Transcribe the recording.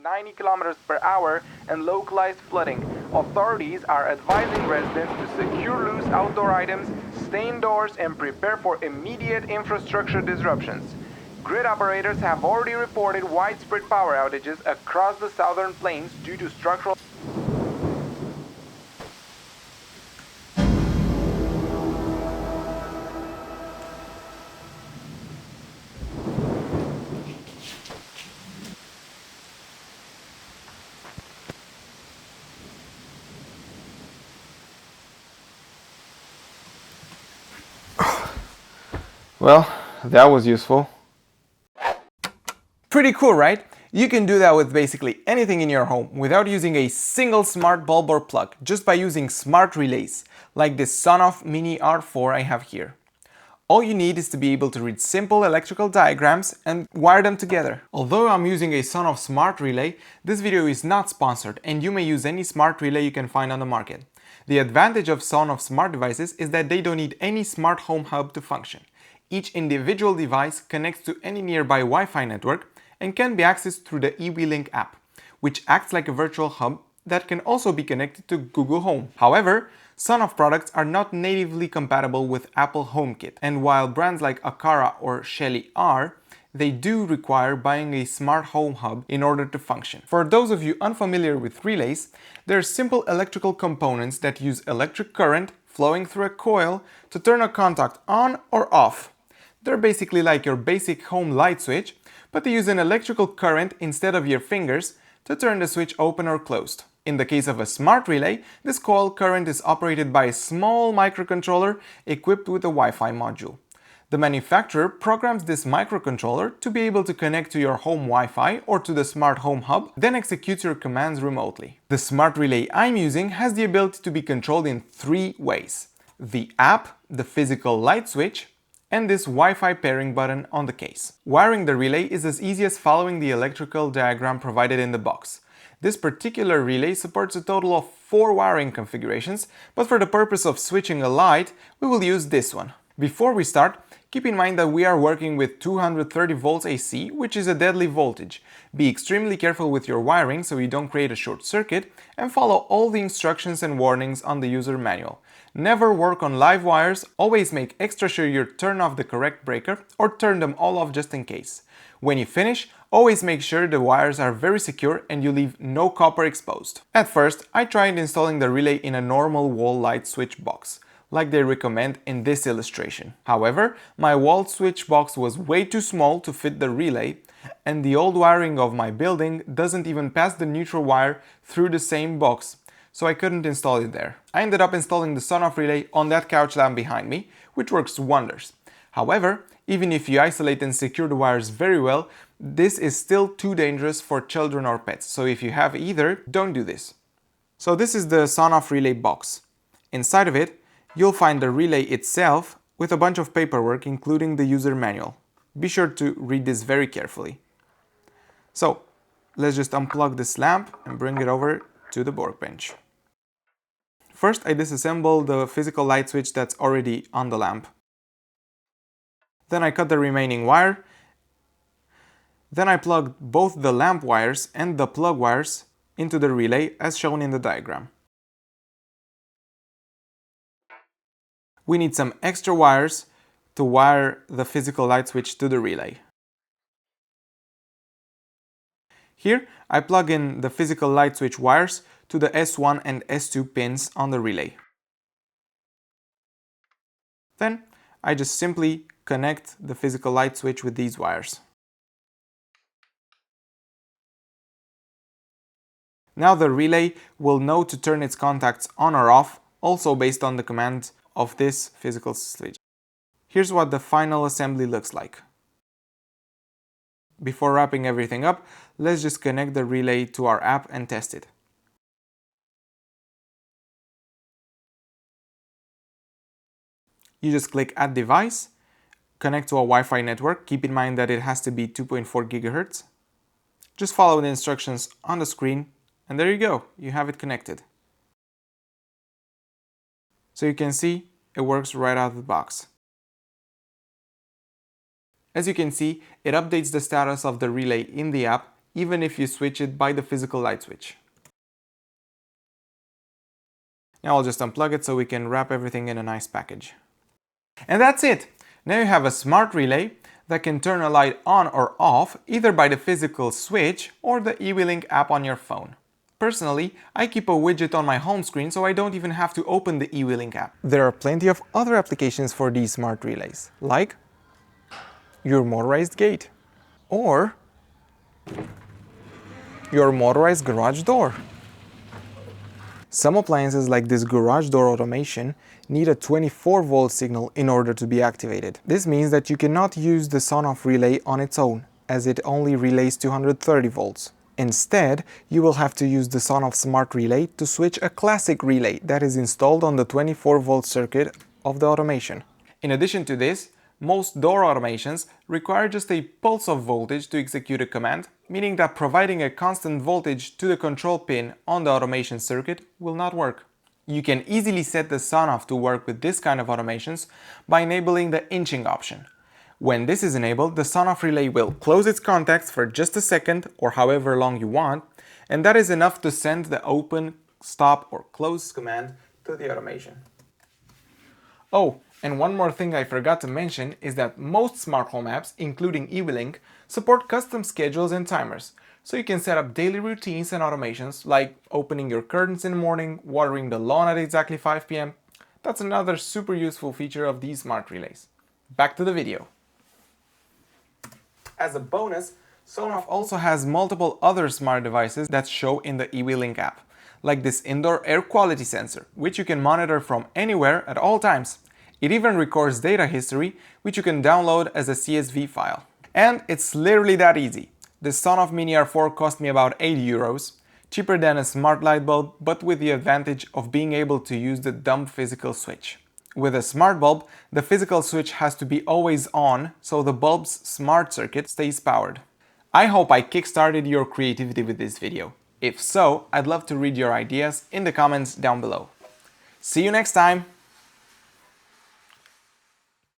90 kilometers per hour and localized flooding. Authorities are advising residents to secure loose outdoor items, stay indoors, and prepare for immediate infrastructure disruptions. Grid operators have already reported widespread power outages across the southern plains due to structural. Well, that was useful. Pretty cool, right? You can do that with basically anything in your home without using a single smart bulb or plug, just by using smart relays, like this Sonoff Mini R4 I have here. All you need is to be able to read simple electrical diagrams and wire them together. Although I'm using a Sonoff smart relay, this video is not sponsored and you may use any smart relay you can find on the market. The advantage of Sonoff smart devices is that they don't need any smart home hub to function. Each individual device connects to any nearby Wi-Fi network and can be accessed through the eWeLink app, which acts like a virtual hub that can also be connected to Google Home. However, Sonoff products are not natively compatible with Apple HomeKit, and while brands like Aqara or Shelly are, they do require buying a smart home hub in order to function. For those of you unfamiliar with relays, they're simple electrical components that use electric current flowing through a coil to turn a contact on or off. They're basically like your basic home light switch, but they use an electrical current instead of your fingers to turn the switch open or closed. In the case of a smart relay, this coil current is operated by a small microcontroller equipped with a Wi-Fi module. The manufacturer programs this microcontroller to be able to connect to your home Wi-Fi or to the smart home hub, then executes your commands remotely. The smart relay I'm using has the ability to be controlled in 3 ways: the app, the physical light switch, and this Wi-Fi pairing button on the case. Wiring the relay is as easy as following the electrical diagram provided in the box. This particular relay supports a total of 4 wiring configurations, but for the purpose of switching a light, we will use this one. Before we start, keep in mind that we are working with 230 volts AC, which is a deadly voltage. Be extremely careful with your wiring so you don't create a short circuit, and follow all the instructions and warnings on the user manual. Never work on live wires, always make extra sure you turn off the correct breaker or turn them all off just in case. When you finish, always make sure the wires are very secure and you leave no copper exposed. At first, I tried installing the relay in a normal wall light switch box, like they recommend in this illustration. However, my wall switch box was way too small to fit the relay, and the old wiring of my building doesn't even pass the neutral wire through the same box, so I couldn't install it there. I ended up installing the Sonoff relay on that couch lamp behind me, which works wonders. However, even if you isolate and secure the wires very well, this is still too dangerous for children or pets, so if you have either, don't do this. So this is the Sonoff relay box. Inside of it, you'll find the relay itself with a bunch of paperwork, including the user manual. Be sure to read this very carefully. So, let's just unplug this lamp and bring it over to the workbench. First, I disassemble the physical light switch that's already on the lamp. Then I cut the remaining wire. Then I plug both the lamp wires and the plug wires into the relay as shown in the diagram. We need some extra wires to wire the physical light switch to the relay. Here, I plug in the physical light switch wires to the S1 and S2 pins on the relay. Then, I just simply connect the physical light switch with these wires. Now the relay will know to turn its contacts on or off, also based on the command of this physical switch. Here's what the final assembly looks like. Before wrapping everything up, let's just connect the relay to our app and test it. You just click Add Device, connect to a Wi-Fi network. Keep in mind that it has to be 2.4 GHz. Just follow the instructions on the screen, and there you go, you have it connected. So you can see it works right out of the box. As you can see, it updates the status of the relay in the app even if you switch it by the physical light switch. Now I'll just unplug it so we can wrap everything in a nice package. And that's it! Now you have a smart relay that can turn a light on or off either by the physical switch or the eWeLink app on your phone. Personally, I keep a widget on my home screen so I don't even have to open the eWeLink app. There are plenty of other applications for these smart relays, like your motorized gate or your motorized garage door. Some appliances like this garage door automation need a 24-volt signal in order to be activated. This means that you cannot use the on-off relay on its own, as it only relays 230 volts. Instead, you will have to use the on-off smart relay to switch a classic relay that is installed on the 24-volt circuit of the automation. In addition to this, most door automations require just a pulse of voltage to execute a command, meaning that providing a constant voltage to the control pin on the automation circuit will not work. You can easily set the on-off to work with this kind of automations by enabling the inching option. When this is enabled, the on-off relay will close its contacts for just a second or however long you want, and that is enough to send the open, stop or close command to the automation. Oh, and one more thing I forgot to mention is that most smart home apps, including eWeLink, support custom schedules and timers, so you can set up daily routines and automations like opening your curtains in the morning, watering the lawn at exactly 5 p.m. That's another super useful feature of these smart relays. Back to the video. As a bonus, Sonoff also has multiple other smart devices that show in the eWeLink app, like this indoor air quality sensor, which you can monitor from anywhere at all times. It even records data history, which you can download as a CSV file. And it's literally that easy. The Sonoff Mini R4 cost me about 80 euros, cheaper than a smart light bulb, but with the advantage of being able to use the dumb physical switch. With a smart bulb, the physical switch has to be always on, so the bulb's smart circuit stays powered. I hope I kickstarted your creativity with this video. If so, I'd love to read your ideas in the comments down below. See you next time!